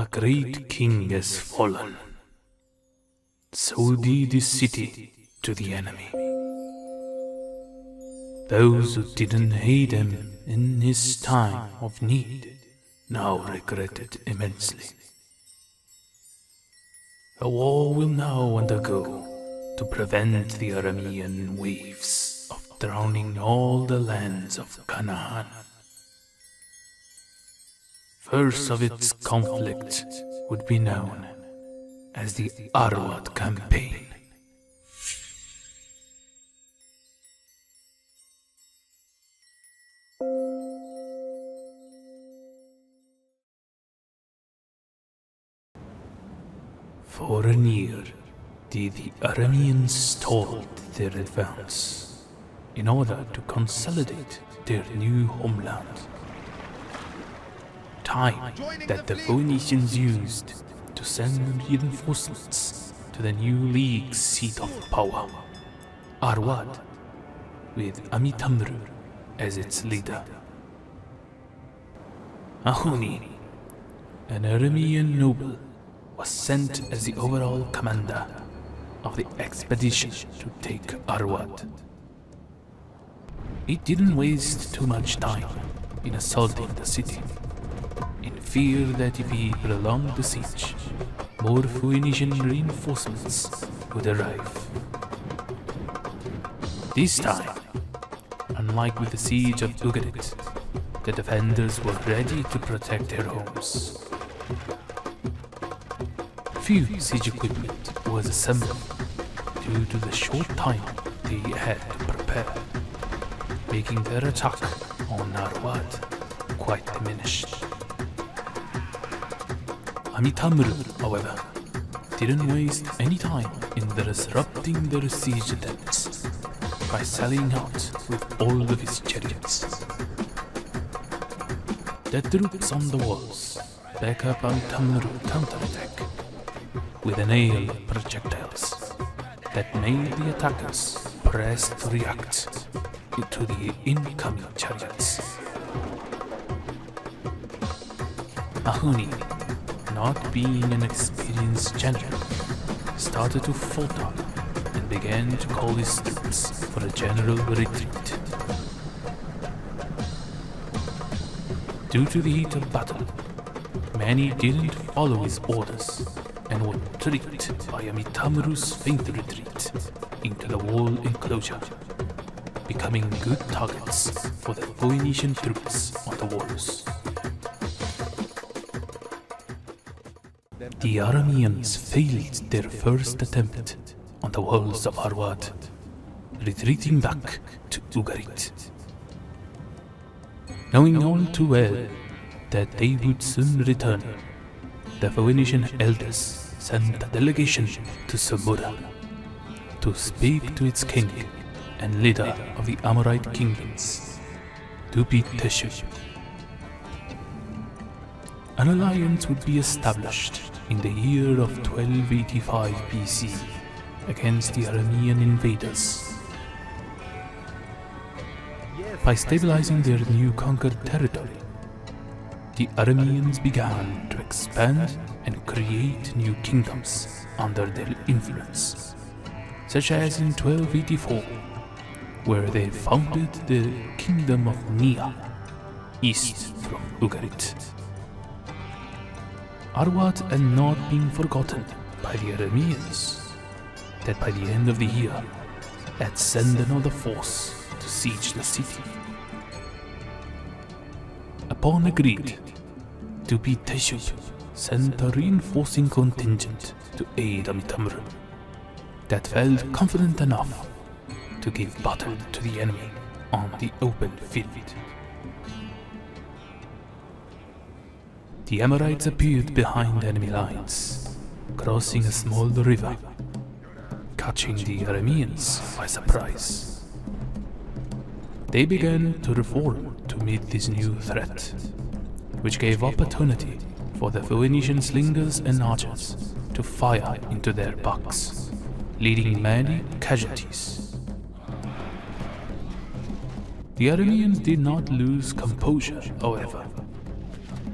A great king has fallen. So did this city to the enemy. Those who didn't hate him in his time of need now regret it immensely. A war will now undergo to prevent the Aramean waves of drowning all the lands of Canaan. First of its conflict would be known as the Arwad campaign. For a year, the Arameans stalled their advance in order to consolidate their new homeland. Time that the Phoenicians used to send reinforcements to the new league's seat of power, Arwad, with Amitamru as its leader. Ahuni, an Aramean noble, was sent as the overall commander of the expedition to take Arwad. He didn't waste too much time in assaulting the city, in fear that if he prolonged the siege, more Phoenician reinforcements would arrive. This time, unlike with the siege of Ugarit, the defenders were ready to protect their homes. Few siege equipment was assembled due to the short time they had to prepare, making their attack on Arwad quite diminished. Amitamru, however, didn't waste any time in disrupting their siege attempts by sallying out with all of his chariots. The troops on the walls back up Amitamru's counterattack with a hail of projectiles that made the attackers pressed to react to the incoming chariots. Ahuni, not being an experienced general, started to falter and began to call his troops for a general retreat. Due to the heat of battle, many didn't follow his orders and were tricked by Amitamru's feint retreat into the wall enclosure, becoming good targets for the Phoenician troops on the walls. The Arameans failed their first attempt on the walls of Arwad, retreating back to Ugarit. Knowing all too well that they would soon return, the Phoenician elders sent a delegation to Samura to speak to its king and leader of the Amorite kingdoms, Teshu. An alliance would be established in the year of 1285 BC against the Aramean invaders. By stabilizing their new conquered territory, the Arameans began to expand and create new kingdoms under their influence, such as in 1284, where they founded the Kingdom of Nia, east from Ugarit. Arwad had not been forgotten by the Arameans, that by the end of the year had sent another force to siege the city. Upon agreed, Teshu sent a reinforcing contingent to aid Amitamru that felt confident enough to give battle to the enemy on the open field. The Amorites appeared behind enemy lines, crossing a small river, catching the Arameans by surprise. They began to reform to meet this new threat, which gave opportunity for the Phoenician slingers and archers to fire into their backs, leading many casualties. The Arameans did not lose composure, however,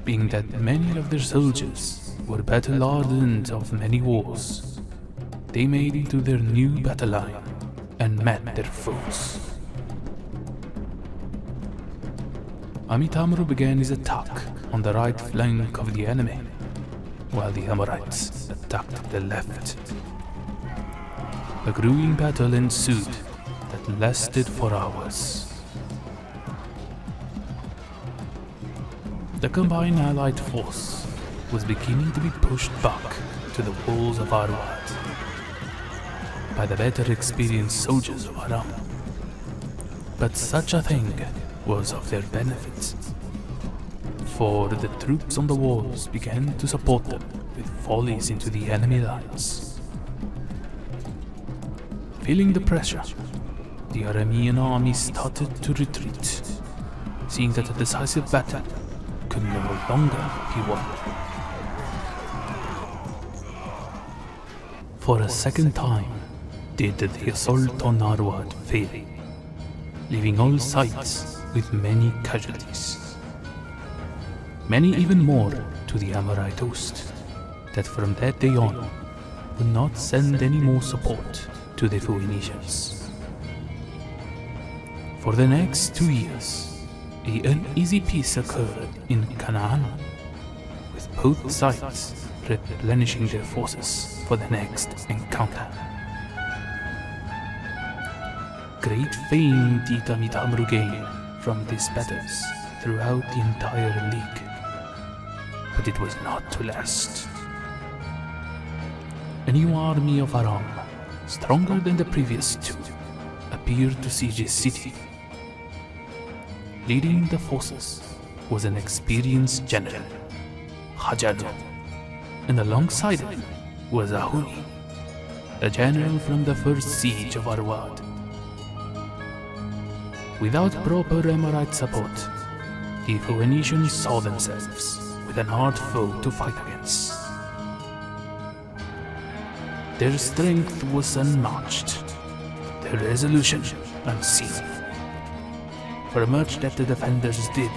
being that many of their soldiers were battle-hardened of many wars, they made it to their new battle line and met their foes. Amitamru began his attack on the right flank of the enemy, while the Amorites attacked the left. A grueling battle ensued that lasted for hours. The combined Allied force was beginning to be pushed back to the walls of Arwad by the better experienced soldiers of Aram. But such a thing was of their benefit, for the troops on the walls began to support them with volleys into the enemy lines. Feeling the pressure, the Aramean army started to retreat, seeing that a decisive battle could no longer be won. For a second time did the assault on Arwad fail, leaving all sides with many casualties. Many even more to the Amorite host, that from that day on would not send any more support to the Phoenicians. For the next 2 years, an uneasy peace occurred in Canaan, with both sides replenishing their forces for the next encounter. Great fame did Amitamru gain from these battles throughout the entire league, but it was not to last. A new army of Aram, stronger than the previous two, appeared to siege his city. Leading the forces was an experienced general, Hajanu, and alongside him was Ahuni, a general from the first siege of Arwad. Without proper Amorite support, the Phoenicians saw themselves with an hard foe to fight against. Their strength was unmatched, their resolution unseen. For much that the defenders did,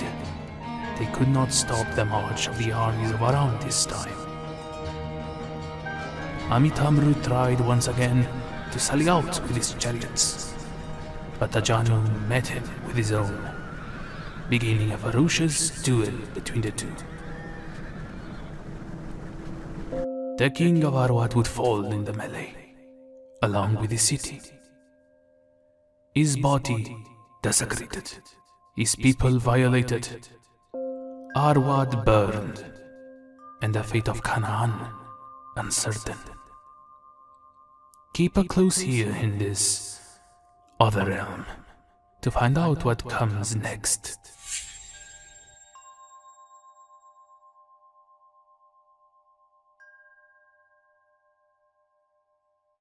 they could not stop the march of the armies of Aram this time. Amitamru tried once again to sally out with his chariots, but Ajanu met him with his own, beginning a ferocious duel between the two. The king of Arwad would fall in the melee, along with his city. His body desecrated, his people violated, Arwad burned, and the fate of Canaan uncertain. Keep a close ear in this other realm to find out what comes next.